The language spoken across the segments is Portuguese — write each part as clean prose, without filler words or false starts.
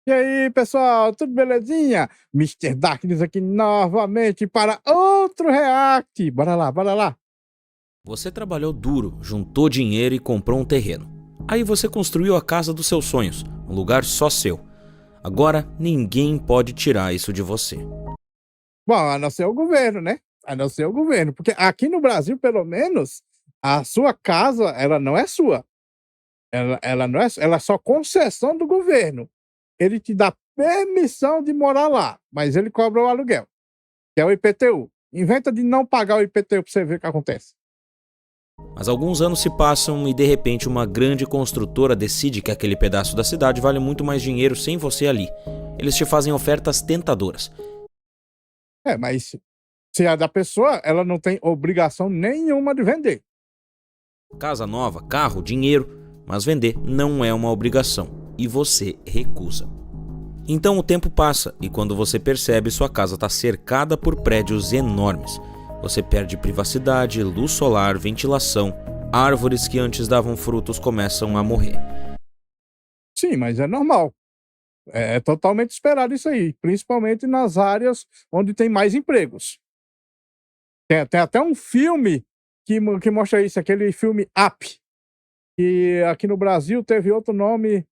E aí, pessoal, tudo belezinha? Mister Darkness aqui novamente para outro react. Bora lá, bora lá. Você trabalhou duro, juntou dinheiro e comprou um terreno. Aí você construiu a casa dos seus sonhos, um lugar só seu. Agora ninguém pode tirar isso de você. Bom, a não ser o governo, né? A não ser o governo, porque aqui no Brasil, pelo menos, a sua casa, ela não é sua. Ela não é, ela é só concessão do governo. Ele te dá permissão de morar lá, mas ele cobra o aluguel, que é o IPTU. Inventa de não pagar o IPTU para você ver o que acontece. Mas alguns anos se passam e de repente uma grande construtora decide que aquele pedaço da cidade vale muito mais dinheiro sem você ali. Eles te fazem ofertas tentadoras. Mas se é da pessoa, ela não tem obrigação nenhuma de vender. Casa nova, carro, dinheiro, mas vender não é uma obrigação e você recusa. Então o tempo passa e quando você percebe, sua casa está cercada por prédios enormes. Você perde privacidade, luz solar, ventilação, árvores que antes davam frutos começam a morrer. Sim, mas é normal. É totalmente esperado isso aí, principalmente nas áreas onde tem mais empregos. Tem até um filme que mostra isso, aquele filme Up, que aqui no Brasil teve outro nome,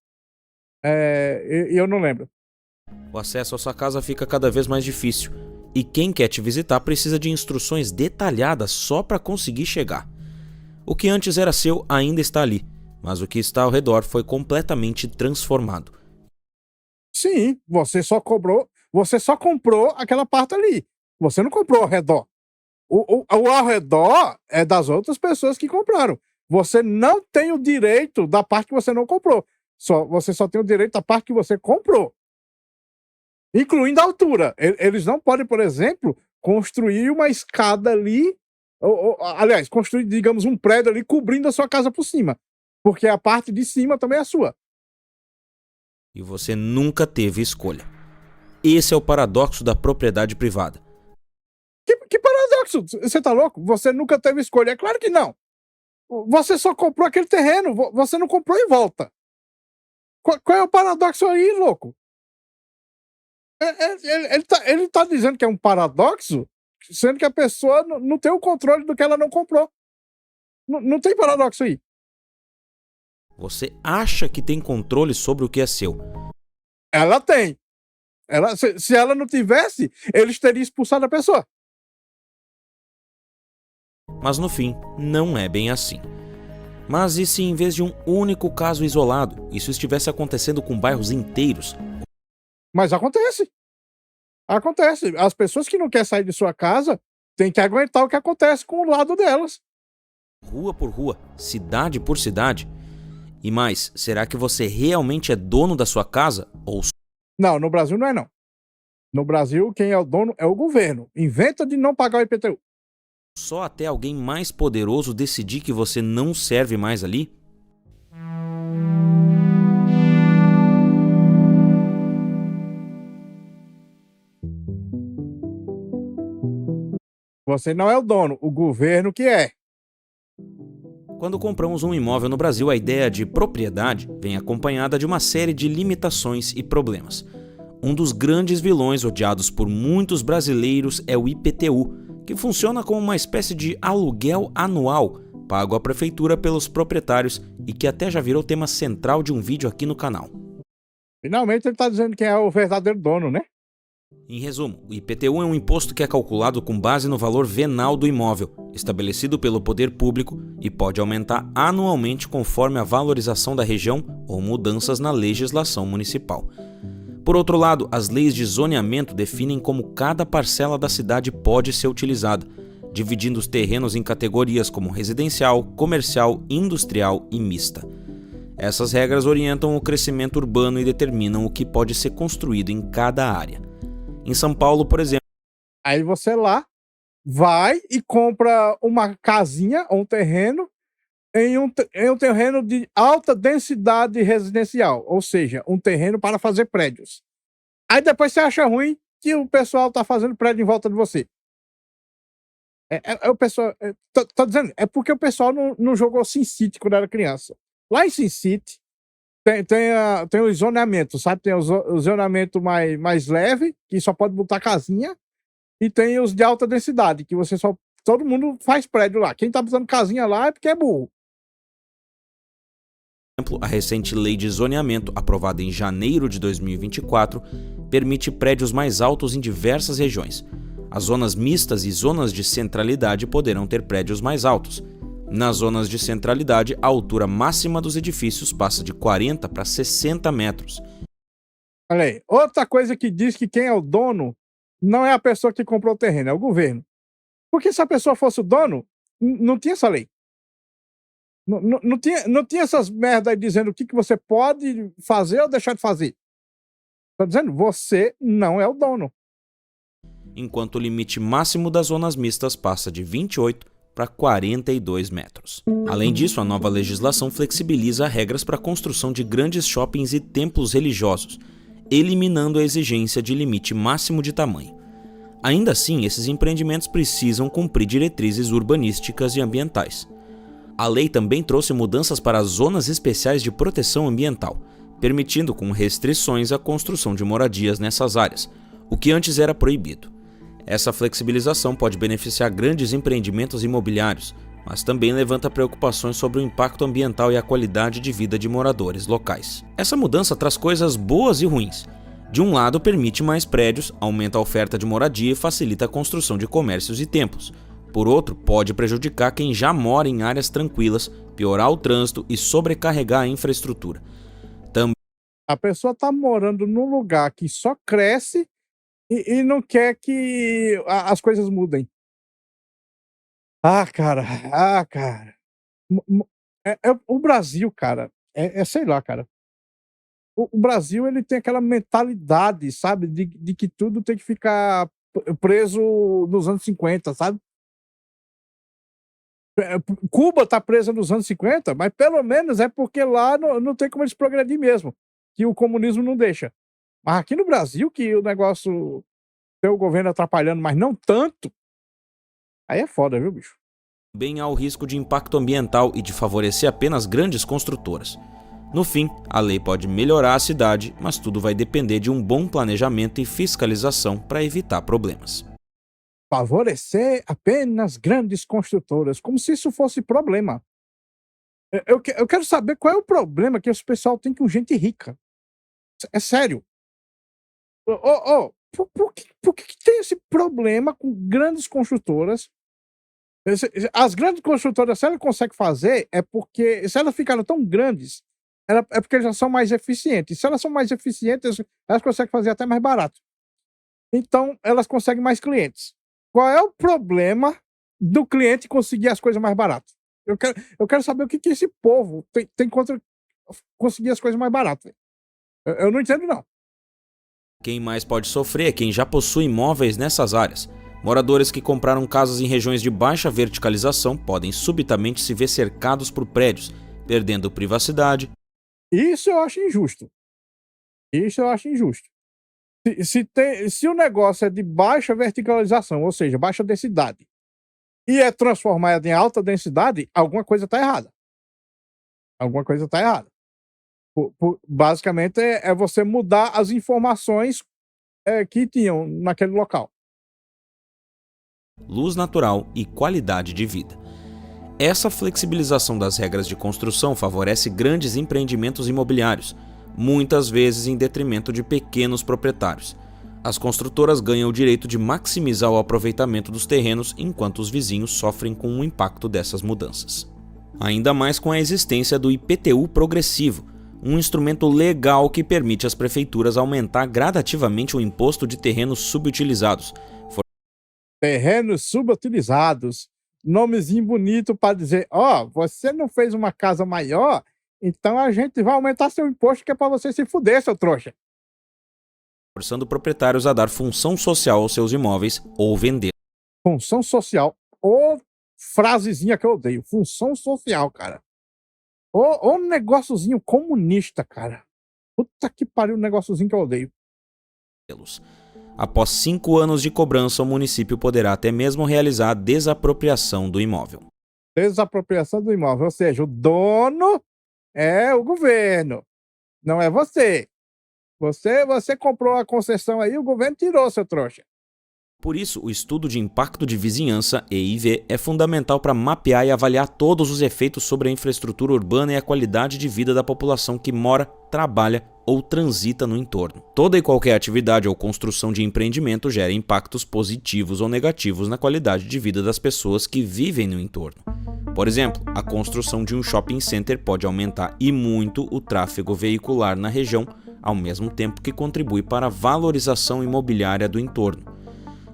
e eu não lembro. O acesso à sua casa fica cada vez mais difícil e quem quer te visitar precisa de instruções detalhadas só para conseguir chegar. O que antes era seu ainda está ali, mas o que está ao redor foi completamente transformado. Sim, você só comprou aquela parte ali. Você não comprou ao redor. O ao redor é das outras pessoas que compraram. Você não tem o direito da parte que você não comprou. Você só tem o direito da parte que você comprou, incluindo a altura. Eles não podem, por exemplo, construir uma escada ali, aliás, construir, digamos, um prédio ali cobrindo a sua casa por cima, porque a parte de cima também é sua. E você nunca teve escolha. Esse é o paradoxo da propriedade privada. Que paradoxo! Você tá louco? Você nunca teve escolha? É claro que não. Você só comprou aquele terreno, você não comprou em volta. Qual é o paradoxo aí, louco? Ele tá dizendo que é um paradoxo, sendo que a pessoa não tem o controle do que ela não comprou. Não tem paradoxo aí. Você acha que tem controle sobre o que é seu, Ela tem. Se ela não tivesse, eles teriam expulsado a pessoa. mas no fim não é bem assim. Mas e se em vez de um único caso isolado, isso estivesse acontecendo com bairros inteiros? Mas acontece. Acontece. As pessoas que não querem sair de sua casa têm que aguentar o que acontece com o lado delas. Rua por rua, cidade por cidade? E mais, será que você realmente é dono da sua casa? Ou Não, no Brasil não é não. No Brasil, quem é o dono é o governo. Inventa de não pagar o IPTU. só até alguém mais poderoso decidir que você não serve mais ali? Você não é o dono, o governo que é. Quando compramos um imóvel no Brasil, a ideia de propriedade vem acompanhada de uma série de limitações e problemas. Um dos grandes vilões odiados por muitos brasileiros é o IPTU, que funciona como uma espécie de aluguel anual pago à prefeitura pelos proprietários e que até já virou tema central de um vídeo aqui no canal. Finalmente ele tá dizendo quem é o verdadeiro dono, né? Em resumo, o IPTU é um imposto que é calculado com base no valor venal do imóvel, estabelecido pelo poder público e pode aumentar anualmente conforme a valorização da região ou mudanças na legislação municipal. Por outro lado, as leis de zoneamento definem como cada parcela da cidade pode ser utilizada, dividindo os terrenos em categorias como residencial, comercial, industrial e mista. Essas regras orientam o crescimento urbano e determinam o que pode ser construído em cada área. Em São Paulo, por exemplo, Aí você lá vai e compra uma casinha ou um terreno em um terreno de alta densidade residencial, ou seja, um terreno para fazer prédios. Aí depois você acha ruim que o pessoal tá fazendo prédio em volta de você. O pessoal. Tô dizendo, é porque o pessoal não jogou SimCity quando era criança. Lá em SimCity, Tem o zoneamento, sabe? Tem o zoneamento mais leve, que só pode botar casinha, e tem os de alta densidade, que você só todo mundo faz prédio lá. Quem tá botando casinha lá é porque é burro. A recente lei de zoneamento, aprovada em janeiro de 2024, permite prédios mais altos em diversas regiões. As zonas mistas e zonas de centralidade poderão ter prédios mais altos. Nas zonas de centralidade, a altura máxima dos edifícios passa de 40 para 60 metros. Olha aí. Outra coisa que diz que quem é o dono não é a pessoa que comprou o terreno, é o governo. Porque se a pessoa fosse o dono, não tinha essa lei. Não tinha essas merda aí dizendo o que você pode fazer ou deixar de fazer. Tá dizendo, você não é o dono. Enquanto o limite máximo das zonas mistas passa de 28 para 42 metros. Além disso, a nova legislação flexibiliza regras para a construção de grandes shoppings e templos religiosos, eliminando a exigência de limite máximo de tamanho. Ainda assim, esses empreendimentos precisam cumprir diretrizes urbanísticas e ambientais. A lei também trouxe mudanças para as zonas especiais de proteção ambiental, permitindo com restrições a construção de moradias nessas áreas, o que antes era proibido. Essa flexibilização pode beneficiar grandes empreendimentos imobiliários, mas também levanta preocupações sobre o impacto ambiental e a qualidade de vida de moradores locais. Essa mudança traz coisas boas e ruins. De um lado, permite mais prédios, aumenta a oferta de moradia e facilita a construção de comércios e templos. Por outro, pode prejudicar quem já mora em áreas tranquilas, piorar o trânsito e sobrecarregar a infraestrutura. A pessoa tá morando num lugar que só cresce e não quer que as coisas mudem. Ah, cara. Ah, cara. O Brasil, cara, sei lá, cara. O Brasil, ele tem aquela mentalidade, sabe, de que tudo tem que ficar preso nos anos 50, sabe? Cuba tá presa nos anos 50, mas pelo menos é porque lá não tem como eles progredir mesmo, que o comunismo não deixa. Mas aqui no Brasil, que o negócio tem o governo atrapalhando, mas não tanto, aí é foda, viu, bicho? Também há o risco de impacto ambiental e de favorecer apenas grandes construtoras. No fim, a lei pode melhorar a cidade, mas tudo vai depender de um bom planejamento e fiscalização para evitar problemas. Favorecer apenas grandes construtoras, como se isso fosse problema. Eu quero saber qual é o problema que esse pessoal tem com gente rica. É sério. Por que tem esse problema com grandes construtoras? As grandes construtoras, se elas conseguem fazer, é porque, se elas ficaram tão grandes, é porque elas já são mais eficientes. Se elas são mais eficientes, elas conseguem fazer até mais barato. Então, elas conseguem mais clientes. Qual é o problema do cliente conseguir as coisas mais baratas? Eu quero saber o que esse povo tem contra conseguir as coisas mais baratas. Eu não entendo, não. Quem mais pode sofrer é quem já possui imóveis nessas áreas. Moradores que compraram casas em regiões de baixa verticalização podem subitamente se ver cercados por prédios, perdendo privacidade. Isso eu acho injusto. Isso eu acho injusto. Se o negócio é de baixa verticalização, ou seja, baixa densidade, e é transformado em alta densidade, alguma coisa está errada. Alguma coisa está errada. Basicamente, é você mudar as informações que tinham naquele local. Luz natural e qualidade de vida. Essa flexibilização das regras de construção favorece grandes empreendimentos imobiliários, muitas vezes em detrimento de pequenos proprietários. As construtoras ganham o direito de maximizar o aproveitamento dos terrenos, enquanto os vizinhos sofrem com o impacto dessas mudanças. Ainda mais com a existência do IPTU progressivo, um instrumento legal que permite às prefeituras aumentar gradativamente o imposto de terrenos subutilizados. Terrenos subutilizados. Nomezinho bonito para dizer, você não fez uma casa maior, então a gente vai aumentar seu imposto que é para você se fuder, seu trouxa. Forçando proprietários a dar função social aos seus imóveis ou vender. Função social. Ô frasezinha que eu odeio. Função social, cara. Ô negóciozinho comunista, cara. Puta que pariu, um negóciozinho que eu odeio. Após 5 anos de cobrança, o município poderá até mesmo realizar a desapropriação do imóvel. Desapropriação do imóvel, ou seja, o dono é o governo. Não é você. Você comprou a concessão aí, o governo tirou, seu trouxa. Por isso, o estudo de impacto de vizinhança, EIV, é fundamental para mapear e avaliar todos os efeitos sobre a infraestrutura urbana e a qualidade de vida da população que mora, trabalha ou transita no entorno. Toda e qualquer atividade ou construção de empreendimento gera impactos positivos ou negativos na qualidade de vida das pessoas que vivem no entorno. Por exemplo, a construção de um shopping center pode aumentar e muito o tráfego veicular na região, ao mesmo tempo que contribui para a valorização imobiliária do entorno.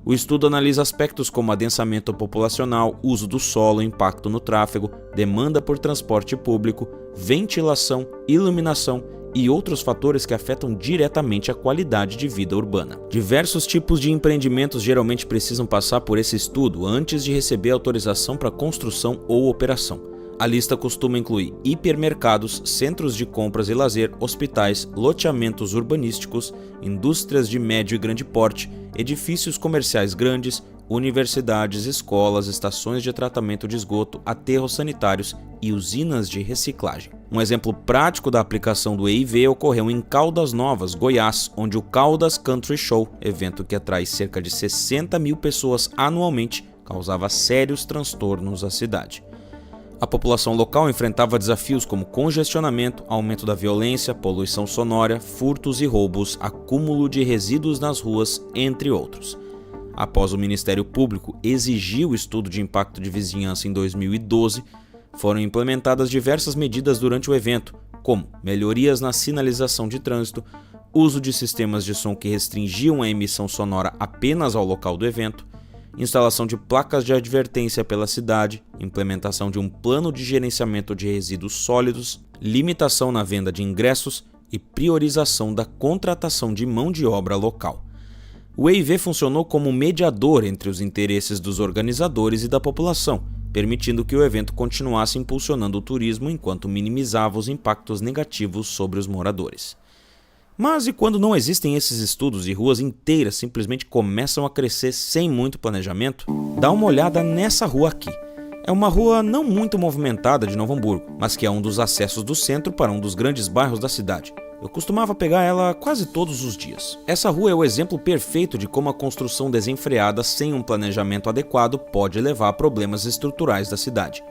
O estudo analisa aspectos como adensamento populacional, uso do solo, impacto no tráfego, demanda por transporte público, ventilação, iluminação e outros fatores que afetam diretamente a qualidade de vida urbana. Diversos tipos de empreendimentos geralmente precisam passar por esse estudo antes de receber autorização para construção ou operação. A lista costuma incluir hipermercados, centros de compras e lazer, hospitais, loteamentos urbanísticos, indústrias de médio e grande porte, edifícios comerciais grandes, universidades, escolas, estações de tratamento de esgoto, aterros sanitários e usinas de reciclagem. Um exemplo prático da aplicação do EIV ocorreu em Caldas Novas, Goiás, onde o Caldas Country Show, evento que atrai cerca de 60 mil pessoas anualmente, causava sérios transtornos à cidade. A população local enfrentava desafios como congestionamento, aumento da violência, poluição sonora, furtos e roubos, acúmulo de resíduos nas ruas, entre outros. Após o Ministério Público exigir o estudo de impacto de vizinhança em 2012, foram implementadas diversas medidas durante o evento, como melhorias na sinalização de trânsito, uso de sistemas de som que restringiam a emissão sonora apenas ao local do evento, instalação de placas de advertência pela cidade, implementação de um plano de gerenciamento de resíduos sólidos, limitação na venda de ingressos e priorização da contratação de mão de obra local. O EIV funcionou como mediador entre os interesses dos organizadores e da população, permitindo que o evento continuasse impulsionando o turismo enquanto minimizava os impactos negativos sobre os moradores. Mas e quando não existem esses estudos e ruas inteiras simplesmente começam a crescer sem muito planejamento? Dá uma olhada nessa rua aqui. É uma rua não muito movimentada de Novo Hamburgo, mas que é um dos acessos do centro para um dos grandes bairros da cidade. Eu costumava pegar ela quase todos os dias. Essa rua é o exemplo perfeito de como a construção desenfreada sem um planejamento adequado pode levar a problemas estruturais da cidade.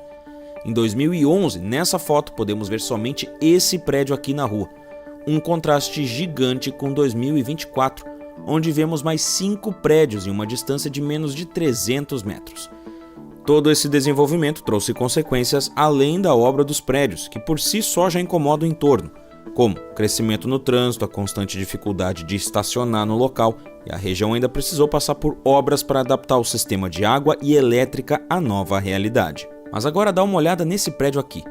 Em 2011, nessa foto, podemos ver somente esse prédio aqui na rua. Um contraste gigante com 2024, onde vemos mais 5 prédios em uma distância de menos de 300 metros. Todo esse desenvolvimento trouxe consequências além da obra dos prédios, que por si só já incomodam o entorno, como crescimento no trânsito, a constante dificuldade de estacionar no local, e a região ainda precisou passar por obras para adaptar o sistema de água e elétrica à nova realidade. Mas agora dá uma olhada nesse prédio aqui.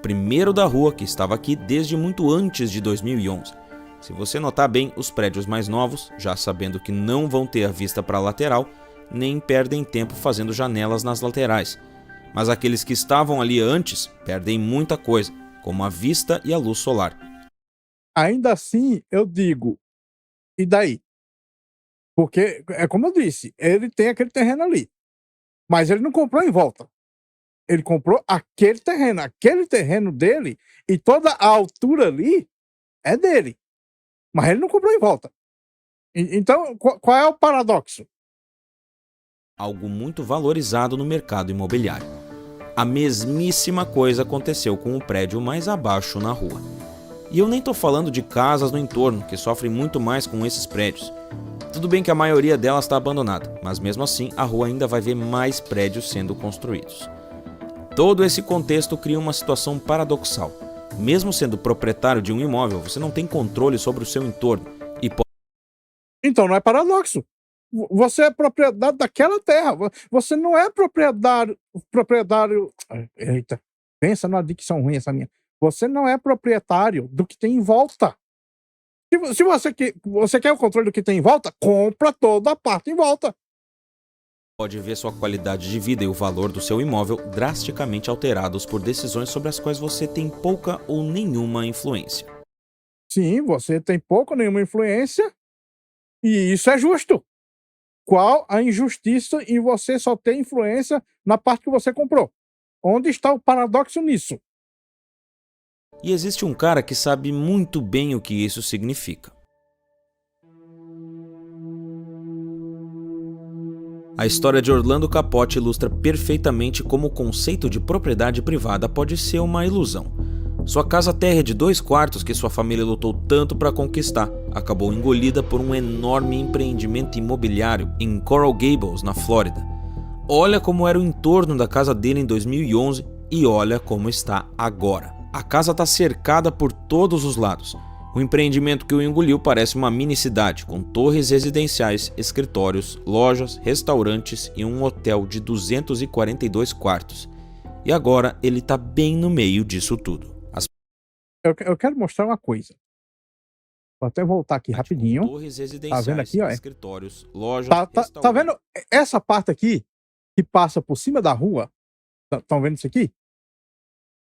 Primeiro da rua, que estava aqui desde muito antes de 2011. Se você notar bem, os prédios mais novos, já sabendo que não vão ter a vista para a lateral, nem perdem tempo fazendo janelas nas laterais. Mas aqueles que estavam ali antes perdem muita coisa, como a vista e a luz solar. Ainda assim, eu digo, e daí? Porque, é como eu disse, ele tem aquele terreno ali, mas ele não comprou em volta. Ele comprou aquele terreno dele e toda a altura ali é dele, mas ele não comprou em volta. Então, qual é o paradoxo? Algo muito valorizado no mercado imobiliário. A mesmíssima coisa aconteceu com o prédio mais abaixo na rua. E eu nem estou falando de casas no entorno, que sofrem muito mais com esses prédios. Tudo bem que a maioria delas está abandonada, mas mesmo assim a rua ainda vai ver mais prédios sendo construídos. Todo esse contexto cria uma situação paradoxal. Mesmo sendo proprietário de um imóvel, você não tem controle sobre o seu entorno e pode... Então não é paradoxo. Você é propriedade daquela terra. Você não é proprietário. Eita, pensa numa dicção ruim essa minha. Você não é proprietário do que tem em volta. Se você quer o controle do que tem em volta, compra toda a parte em volta. Pode ver sua qualidade de vida e o valor do seu imóvel drasticamente alterados por decisões sobre as quais você tem pouca ou nenhuma influência. Sim, você tem pouca ou nenhuma influência e isso é justo. Qual a injustiça em você só ter influência na parte que você comprou? Onde está o paradoxo nisso? E existe um cara que sabe muito bem o que isso significa. A história de Orlando Capote ilustra perfeitamente como o conceito de propriedade privada pode ser uma ilusão. Sua casa térrea de 2 quartos que sua família lutou tanto para conquistar acabou engolida por um enorme empreendimento imobiliário em Coral Gables, na Flórida. Olha como era o entorno da casa dele em 2011 e olha como está agora. A casa está cercada por todos os lados. O empreendimento que o engoliu parece uma mini cidade, com torres residenciais, escritórios, lojas, restaurantes e um hotel de 242 quartos. E agora ele está bem no meio disso tudo. Eu quero mostrar uma coisa. Vou até voltar aqui rapidinho. Torres Tá residenciais, vendo aqui, ó? escritórios, lojas, Tá vendo essa parte aqui que passa por cima da rua? Estão vendo isso aqui?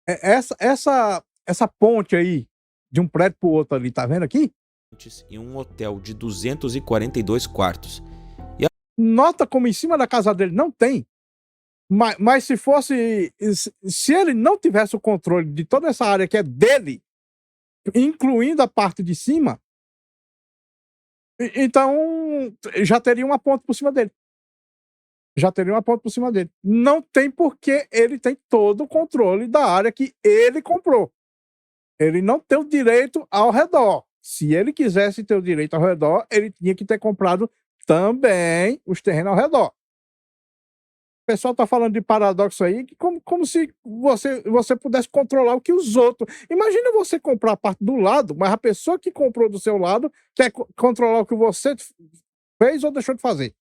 Essa ponte aí de um prédio pro outro ali, tá vendo aqui? E um hotel de 242 quartos. Nota como em cima da casa dele não tem. Mas se fosse. Se ele não tivesse o controle de toda essa área que é dele, incluindo a parte de cima, então já teria uma ponte por cima dele. Já teria uma ponte por cima dele. Não tem porque ele tem todo o controle da área que ele comprou. Ele não tem o direito ao redor. Se ele quisesse ter o direito ao redor, ele tinha que ter comprado também os terrenos ao redor. O pessoal está falando de paradoxo aí, como se você pudesse controlar o que os outros... Imagina você comprar a parte do lado, mas a pessoa que comprou do seu lado quer controlar o que você fez ou deixou de fazer.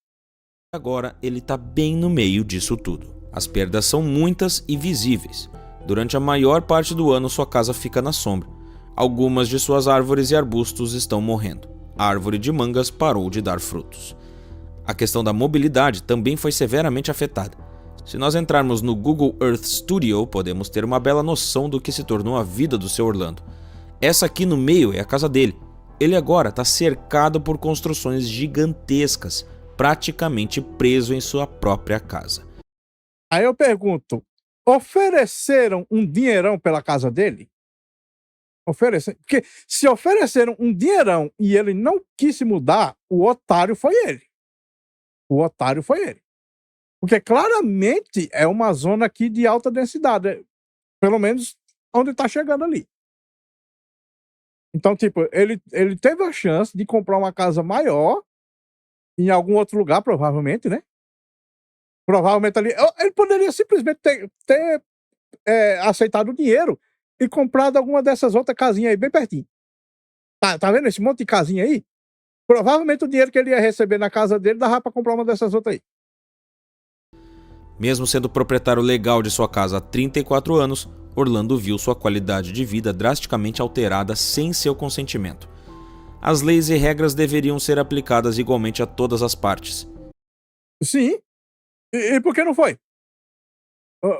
Agora ele está bem no meio disso tudo. As perdas são muitas e visíveis. Durante a maior parte do ano sua casa fica na sombra. Algumas de suas árvores e arbustos estão morrendo. A árvore de mangas parou de dar frutos. A questão da mobilidade também foi severamente afetada. Se nós entrarmos no Google Earth Studio, podemos ter uma bela noção do que se tornou a vida do seu Orlando. Essa aqui no meio é a casa dele. Ele agora está cercado por construções gigantescas, praticamente preso em sua própria casa. Aí eu pergunto, ofereceram um dinheirão pela casa dele? Porque se ofereceram um dinheirão e ele não quis se mudar, o otário foi ele. Porque claramente é uma zona aqui de alta densidade, pelo menos onde está chegando ali. Então, tipo, ele teve a chance de comprar uma casa maior em algum outro lugar, provavelmente, né? Provavelmente ali. Ele poderia simplesmente ter aceitado o dinheiro e comprado alguma dessas outras casinhas aí, bem pertinho. Tá vendo esse monte de casinha aí? Provavelmente o dinheiro que ele ia receber na casa dele dava para comprar uma dessas outras aí. Mesmo sendo proprietário legal de sua casa há 34 anos, Orlando viu sua qualidade de vida drasticamente alterada sem seu consentimento. As leis e regras deveriam ser aplicadas igualmente a todas as partes. Sim. E por que não foi?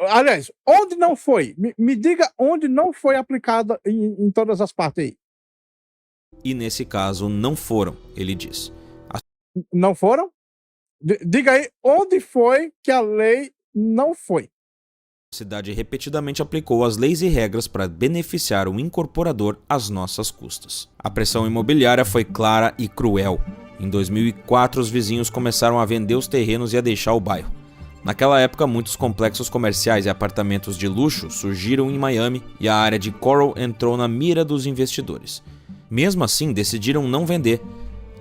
Aliás, onde não foi? Me diga onde não foi aplicada em todas as partes aí. E nesse caso não foram, ele diz. Não foram? Diga aí onde foi que a lei não foi. A cidade repetidamente aplicou as leis e regras para beneficiar o incorporador às nossas custas. A pressão imobiliária foi clara e cruel. Em 2004, os vizinhos começaram a vender os terrenos e a deixar o bairro. Naquela época, muitos complexos comerciais e apartamentos de luxo surgiram em Miami e a área de Coral entrou na mira dos investidores. Mesmo assim, decidiram não vender.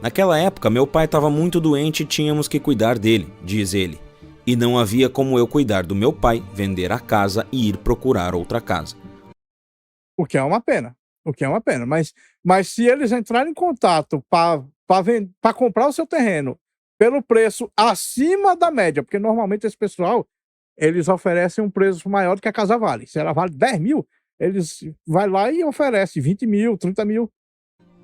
Naquela época, meu pai estava muito doente e tínhamos que cuidar dele, diz ele. E não havia como eu cuidar do meu pai, vender a casa e ir procurar outra casa. O que é uma pena. Mas se eles entrarem em contato para comprar o seu terreno pelo preço acima da média, porque normalmente esse pessoal, eles oferecem um preço maior do que a casa vale. Se ela vale 10 mil, eles vai lá e oferece 20 mil, 30 mil.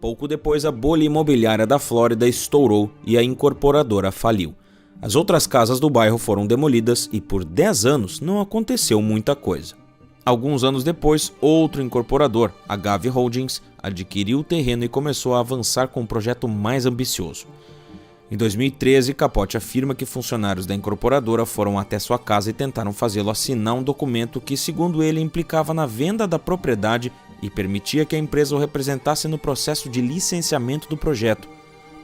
Pouco depois, a bolha imobiliária da Flórida estourou e a incorporadora faliu. As outras casas do bairro foram demolidas e por 10 anos não aconteceu muita coisa. Alguns anos depois, outro incorporador, a Gavi Holdings, adquiriu o terreno e começou a avançar com um projeto mais ambicioso. Em 2013, Capote afirma que funcionários da incorporadora foram até sua casa e tentaram fazê-lo assinar um documento que, segundo ele, implicava na venda da propriedade e permitia que a empresa o representasse no processo de licenciamento do projeto,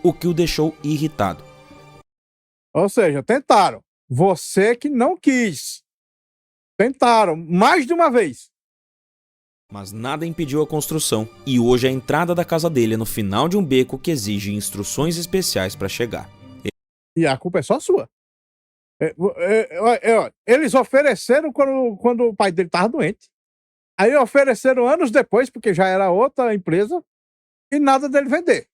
o que o deixou irritado. Ou seja, tentaram. Você que não quis. Tentaram mais de uma vez. Mas nada impediu a construção, e hoje a entrada da casa dele é no final de um beco que exige instruções especiais para chegar. E a culpa é só sua. Eles ofereceram quando o pai dele estava doente. Aí ofereceram anos depois, porque já era outra empresa, e nada dele vender.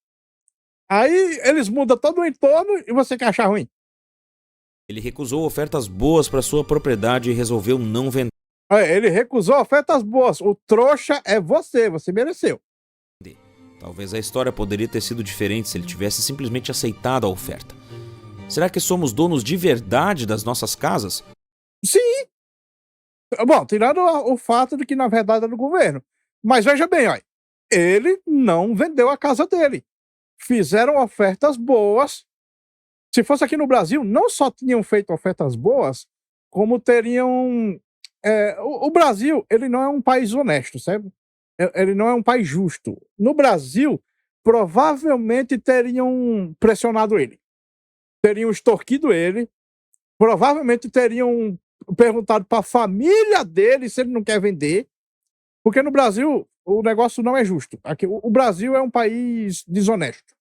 Aí eles mudam todo o entorno e você quer achar ruim. Ele recusou ofertas boas para sua propriedade e resolveu não vender. Ele recusou ofertas boas. O trouxa é você mereceu. Talvez a história poderia ter sido diferente se ele tivesse simplesmente aceitado a oferta. Será que somos donos de verdade das nossas casas? Sim. Bom, tirando o fato de que na verdade é do governo. Mas veja bem, olha, ele não vendeu a casa dele. Fizeram ofertas boas. Se fosse aqui no Brasil, não só tinham feito ofertas boas, como teriam... o Brasil, ele não é um país honesto, sabe? Ele não é um país justo. No Brasil, provavelmente teriam pressionado ele. Teriam extorquido ele. Provavelmente teriam perguntado para a família dele se ele não quer vender. Porque no Brasil, o negócio não é justo. Aqui, o Brasil é um país desonesto.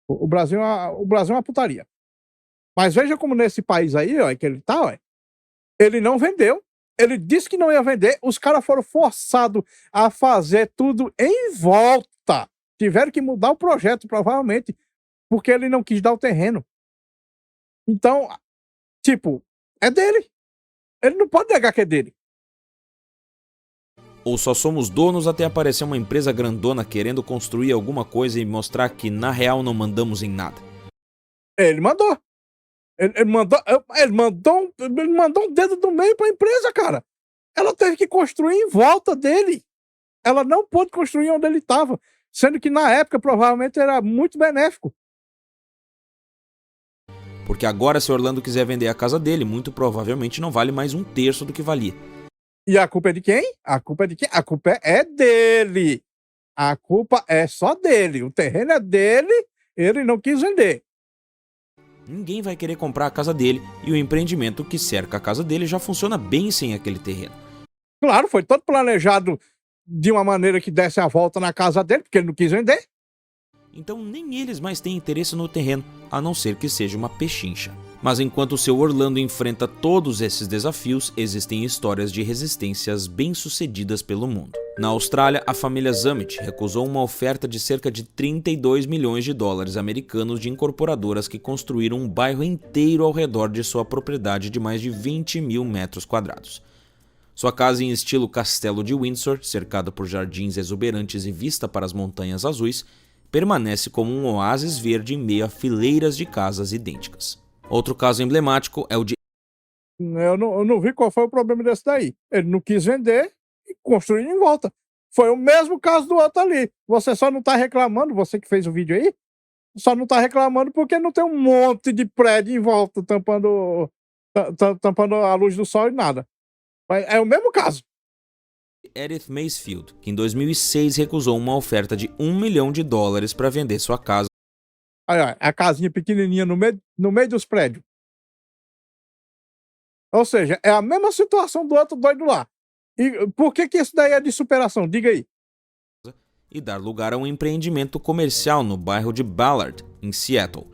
O Brasil é uma putaria. Mas veja como nesse país aí, ó, que ele tá, ó, ele não vendeu. Ele disse que não ia vender. Os caras foram forçados a fazer tudo em volta. Tiveram que mudar o projeto, provavelmente, porque ele não quis dar o terreno. Então, tipo, é dele. Ele não pode negar que é dele. Ou só somos donos até aparecer uma empresa grandona querendo construir alguma coisa e mostrar que na real não mandamos em nada? Ele mandou. Ele mandou um dedo do meio pra empresa, cara. Ela teve que construir em volta dele. Ela não pôde construir onde ele estava. Sendo que na época provavelmente era muito benéfico. Porque agora, se Orlando quiser vender a casa dele, muito provavelmente não vale mais 1/3 do que valia. E a culpa é de quem? A culpa é de quem? A culpa é dele. A culpa é só dele. O terreno é dele, ele não quis vender. Ninguém vai querer comprar a casa dele e o empreendimento que cerca a casa dele já funciona bem sem aquele terreno. Claro, foi todo planejado de uma maneira que desse a volta na casa dele, porque ele não quis vender. Então nem eles mais têm interesse no terreno, a não ser que seja uma pechincha. Mas enquanto o seu Orlando enfrenta todos esses desafios, existem histórias de resistências bem-sucedidas pelo mundo. Na Austrália, a família Zammit recusou uma oferta de cerca de 32 milhões de dólares americanos de incorporadoras que construíram um bairro inteiro ao redor de sua propriedade de mais de 20 mil metros quadrados. Sua casa em estilo Castelo de Windsor, cercada por jardins exuberantes e vista para as Montanhas Azuis, permanece como um oásis verde em meio a fileiras de casas idênticas. Outro caso emblemático é o de... Eu não vi qual foi o problema desse daí. Ele não quis vender e construiu em volta. Foi o mesmo caso do outro ali. Você só não tá reclamando, você que fez o vídeo aí, só não tá reclamando porque não tem um monte de prédio em volta tampando a luz do sol e nada. Mas é o mesmo caso. Edith Macefield, que em 2006 recusou uma oferta de $1 milhão para vender sua casa. Aí, ó, a casinha pequenininha no meio dos prédios. Ou seja, é a mesma situação do outro doido lá. E por que isso daí é de superação? Diga aí. E dar lugar a um empreendimento comercial no bairro de Ballard, em Seattle.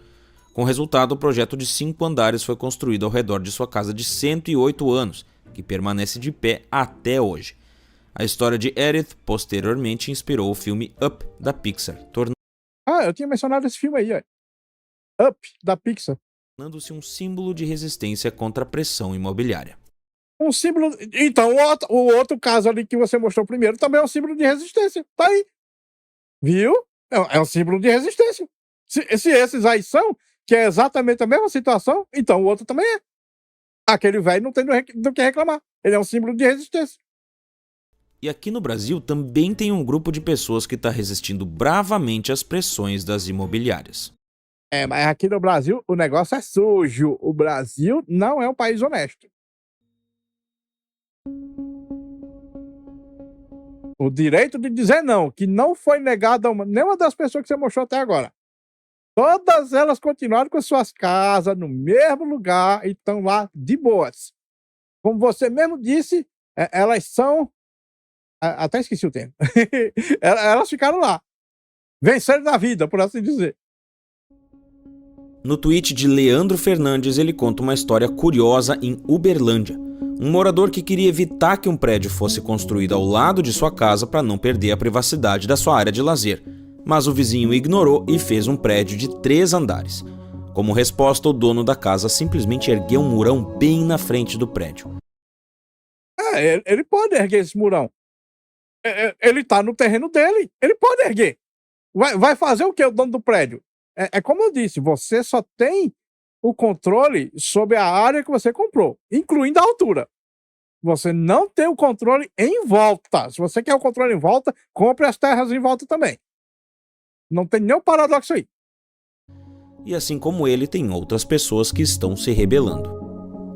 Com resultado, o projeto de 5 andares foi construído ao redor de sua casa de 108 anos, que permanece de pé até hoje. A história de Edith posteriormente inspirou o filme Up, da Pixar, Eu tinha mencionado esse filme aí, ó. Up, da Pixar. tornando-se um símbolo de resistência contra a pressão imobiliária. Um símbolo... Então, o outro caso ali que você mostrou primeiro também é um símbolo de resistência. Tá aí. Viu? É um símbolo de resistência. Se esses aí são, que é exatamente a mesma situação, então o outro também é. Aquele velho não tem do que reclamar. Ele é um símbolo de resistência. E aqui no Brasil também tem um grupo de pessoas que está resistindo bravamente às pressões das imobiliárias. Mas aqui no Brasil o negócio é sujo. O Brasil não é um país honesto. O direito de dizer não, que não foi negado a nenhuma das pessoas que você mostrou até agora. Todas elas continuaram com suas casas no mesmo lugar e estão lá de boas. Como você mesmo disse, elas são. Até esqueci o termo. Elas ficaram lá. Venceram na vida, por assim dizer. No tweet de Leandro Fernandes, ele conta uma história curiosa em Uberlândia. Um morador que queria evitar que um prédio fosse construído ao lado de sua casa para não perder a privacidade da sua área de lazer. Mas o vizinho ignorou e fez um prédio de 3 andares. Como resposta, o dono da casa simplesmente ergueu um murão bem na frente do prédio. Ele pode erguer esse murão. Ele está no terreno dele. Ele pode erguer. Vai fazer o que o dono do prédio? É como eu disse, você só tem o controle sobre a área que você comprou, incluindo a altura. Você não tem o controle em volta. Se você quer o controle em volta, compre as terras em volta também. Não tem nenhum paradoxo aí. E assim como ele, tem outras pessoas que estão se rebelando.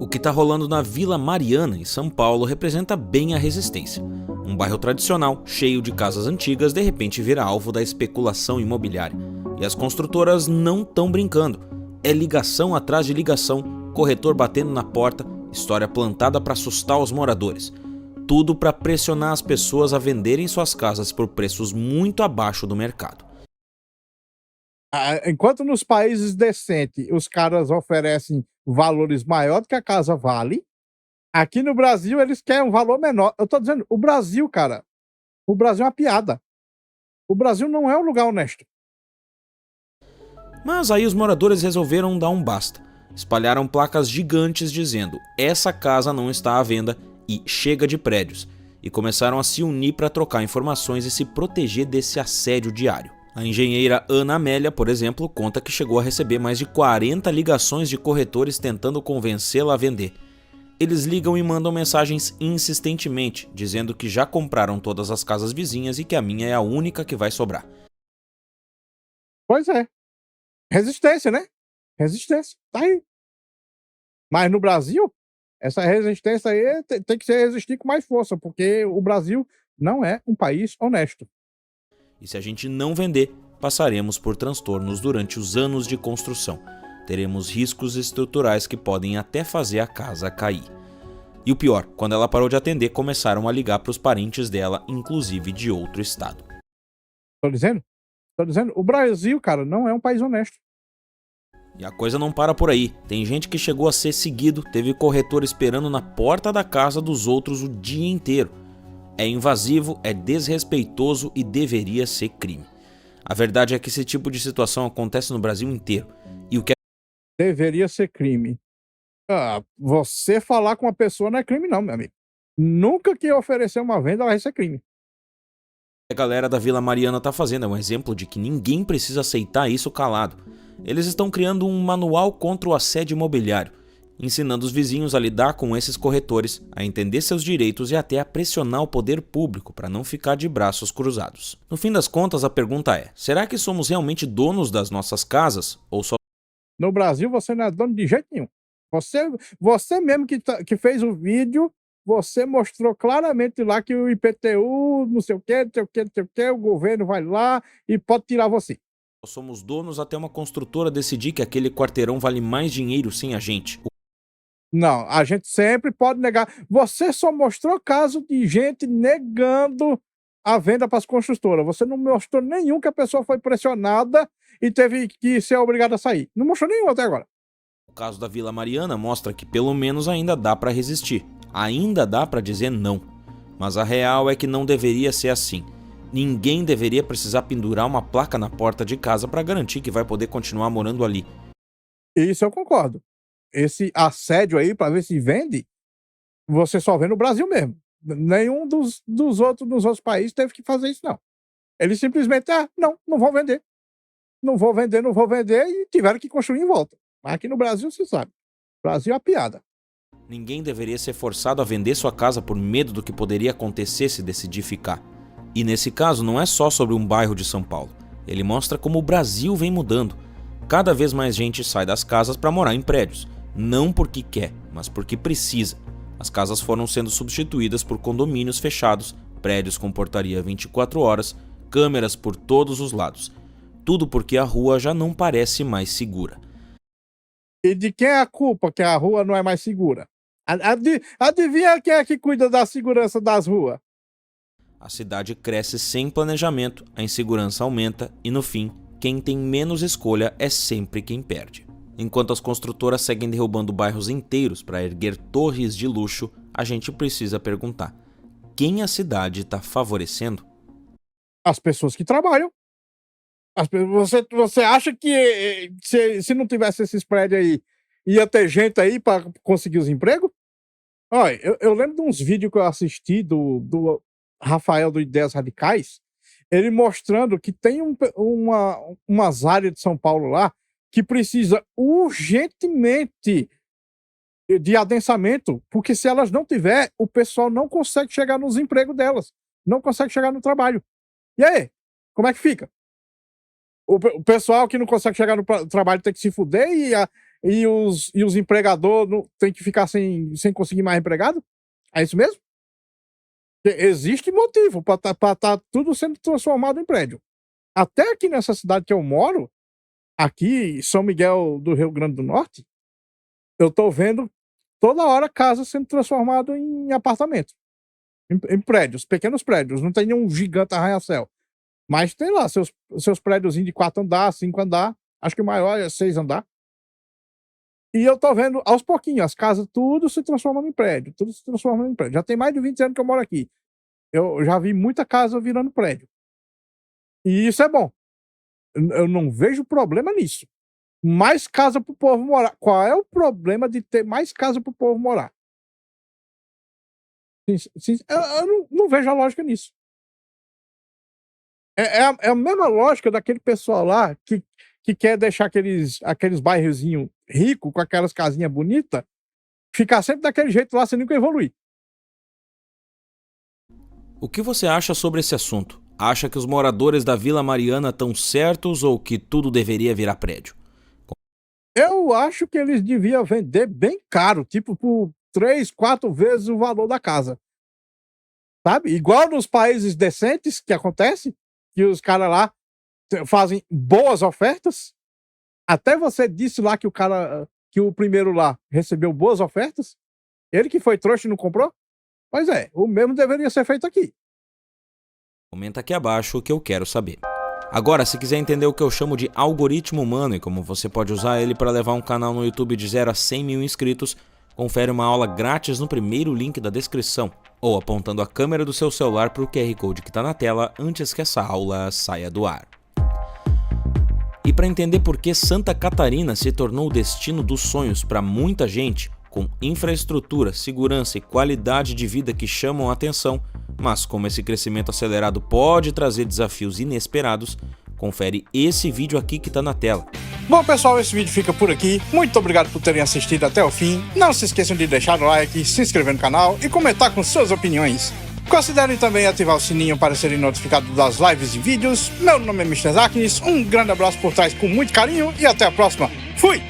O que está rolando na Vila Mariana, em São Paulo, representa bem a resistência. Um bairro tradicional, cheio de casas antigas, de repente vira alvo da especulação imobiliária. E as construtoras não estão brincando. É ligação atrás de ligação, corretor batendo na porta, história plantada para assustar os moradores. Tudo para pressionar as pessoas a venderem suas casas por preços muito abaixo do mercado. Enquanto nos países decentes os caras oferecem valores maiores do que a casa vale, aqui no Brasil eles querem um valor menor. Eu tô dizendo, o Brasil, cara, o Brasil é uma piada. O Brasil não é um lugar honesto. Mas aí os moradores resolveram dar um basta. Espalharam placas gigantes dizendo: essa casa não está à venda e chega de prédios. E começaram a se unir para trocar informações e se proteger desse assédio diário. A engenheira Ana Amélia, por exemplo, conta que chegou a receber mais de 40 ligações de corretores tentando convencê-la a vender. Eles ligam e mandam mensagens insistentemente, dizendo que já compraram todas as casas vizinhas e que a minha é a única que vai sobrar. Pois é. Resistência, né? Resistência. Tá aí. Mas no Brasil, essa resistência aí tem que ser resistir com mais força, porque o Brasil não é um país honesto. E se a gente não vender, passaremos por transtornos durante os anos de construção. Teremos riscos estruturais que podem até fazer a casa cair. E o pior, quando ela parou de atender, começaram a ligar para os parentes dela, inclusive de outro estado. Tô dizendo, o Brasil, cara, não é um país honesto. E a coisa não para por aí. Tem gente que chegou a ser seguido, teve corretor esperando na porta da casa dos outros o dia inteiro. É invasivo, é desrespeitoso e deveria ser crime. A verdade é que esse tipo de situação acontece no Brasil inteiro. E o que Deveria ser crime. Você falar com uma pessoa não é crime não, meu amigo. Nunca que oferecer uma venda vai ser crime. a galera da Vila Mariana tá fazendo é um exemplo de que ninguém precisa aceitar isso calado. Eles estão criando um manual contra o assédio imobiliário, ensinando os vizinhos a lidar com esses corretores, a entender seus direitos e até a pressionar o poder público para não ficar de braços cruzados. No fim das contas, a pergunta é: será que somos realmente donos das nossas casas ou só... No Brasil, você não é dono de jeito nenhum. Você mesmo que fez o vídeo, você mostrou claramente lá que o IPTU, não sei o que, o governo vai lá e pode tirar você. somos donos até uma construtora decidir que aquele quarteirão vale mais dinheiro sem a gente? Não, a gente sempre pode negar. Você só mostrou caso de gente negando a venda para as construtoras. Você não mostrou nenhum que a pessoa foi pressionada e teve que ser obrigada a sair. Não mostrou nenhum até agora. O caso da Vila Mariana mostra que pelo menos ainda dá para resistir. Ainda dá para dizer não. Mas a real é que não deveria ser assim. Ninguém deveria precisar pendurar uma placa na porta de casa para garantir que vai poder continuar morando ali. Isso eu concordo. Esse assédio aí, para ver se vende, você só vê no Brasil mesmo. Nenhum dos outros países teve que fazer isso, não. Eles simplesmente, não vão vender. Não vou vender, e tiveram que construir em volta. Mas aqui no Brasil, você sabe, Brasil é a piada. Ninguém deveria ser forçado a vender sua casa por medo do que poderia acontecer se decidir ficar. E nesse caso não é só sobre um bairro de São Paulo. Ele mostra como o Brasil vem mudando. Cada vez mais gente sai das casas para morar em prédios. Não porque quer, mas porque precisa. As casas foram sendo substituídas por condomínios fechados, prédios com portaria 24 horas, câmeras por todos os lados. Tudo porque a rua já não parece mais segura. E de quem é a culpa que a rua não é mais segura? Adivinha quem é que cuida da segurança das ruas? A cidade cresce sem planejamento, a insegurança aumenta e, no fim, quem tem menos escolha é sempre quem perde. Enquanto as construtoras seguem derrubando bairros inteiros para erguer torres de luxo, a gente precisa perguntar: quem a cidade está favorecendo? As pessoas que trabalham. Você acha que se não tivesse esses prédios aí, ia ter gente aí para conseguir os empregos? Olha, eu lembro de uns vídeos que eu assisti do Rafael do Ideias Radicais, ele mostrando que tem umas áreas de São Paulo lá que precisa urgentemente de adensamento, porque se elas não tiver, o pessoal não consegue chegar nos empregos delas, não consegue chegar no trabalho. E aí, como é que fica? O pessoal que não consegue chegar no trabalho tem que se fuder e os empregadores tem que ficar sem conseguir mais empregado? É isso mesmo? Existe motivo para tá tudo sendo transformado em prédio. Até aqui nessa cidade que eu moro, aqui em São Miguel do Rio Grande do Norte, eu tô vendo toda hora casa sendo transformado em apartamento, em prédios, pequenos prédios. Não tem nenhum gigante arranha-céu. Mas tem lá seus prédiozinhos de 4 andar, 5 andar. Acho que o maior é 6 andar. E eu tô vendo aos pouquinhos as casas tudo se transformando em prédio, tudo se transformando em prédio. Já tem mais de 20 anos que eu moro aqui. Eu já vi muita casa virando prédio. E isso é bom. Eu não vejo problema nisso. Mais casa pro povo morar. Qual é o problema de ter mais casa pro povo morar? Eu não vejo a lógica nisso. É a mesma lógica daquele pessoal lá que quer deixar aqueles bairrozinhos ricos, com aquelas casinhas bonitas, ficar sempre daquele jeito lá sem nunca evoluir. O que você acha sobre esse assunto? Acha que os moradores da Vila Mariana estão certos ou que tudo deveria virar prédio? Eu acho que eles deviam vender bem caro, tipo por 3, 4 vezes o valor da casa. Sabe? Igual nos países decentes que acontece, que os caras lá fazem boas ofertas. Até você disse lá que o primeiro lá recebeu boas ofertas. Ele que foi trouxa e não comprou? Pois é, o mesmo deveria ser feito aqui. Comenta aqui abaixo o que eu quero saber. Agora, se quiser entender o que eu chamo de algoritmo humano e como você pode usar ele para levar um canal no YouTube de 0 a 100 mil inscritos, confere uma aula grátis no primeiro link da descrição, ou apontando a câmera do seu celular para o QR Code que está na tela antes que essa aula saia do ar. E para entender por que Santa Catarina se tornou o destino dos sonhos para muita gente, com infraestrutura, segurança e qualidade de vida que chamam a atenção, mas como esse crescimento acelerado pode trazer desafios inesperados, confere esse vídeo aqui que está na tela. Bom, pessoal, esse vídeo fica por aqui. Muito obrigado por terem assistido até o fim. Não se esqueçam de deixar o like, se inscrever no canal e comentar com suas opiniões. Considerem também ativar o sininho para serem notificados das lives e vídeos. Meu nome é Mr. Zaknis, um grande abraço por trás com muito carinho e até a próxima. Fui!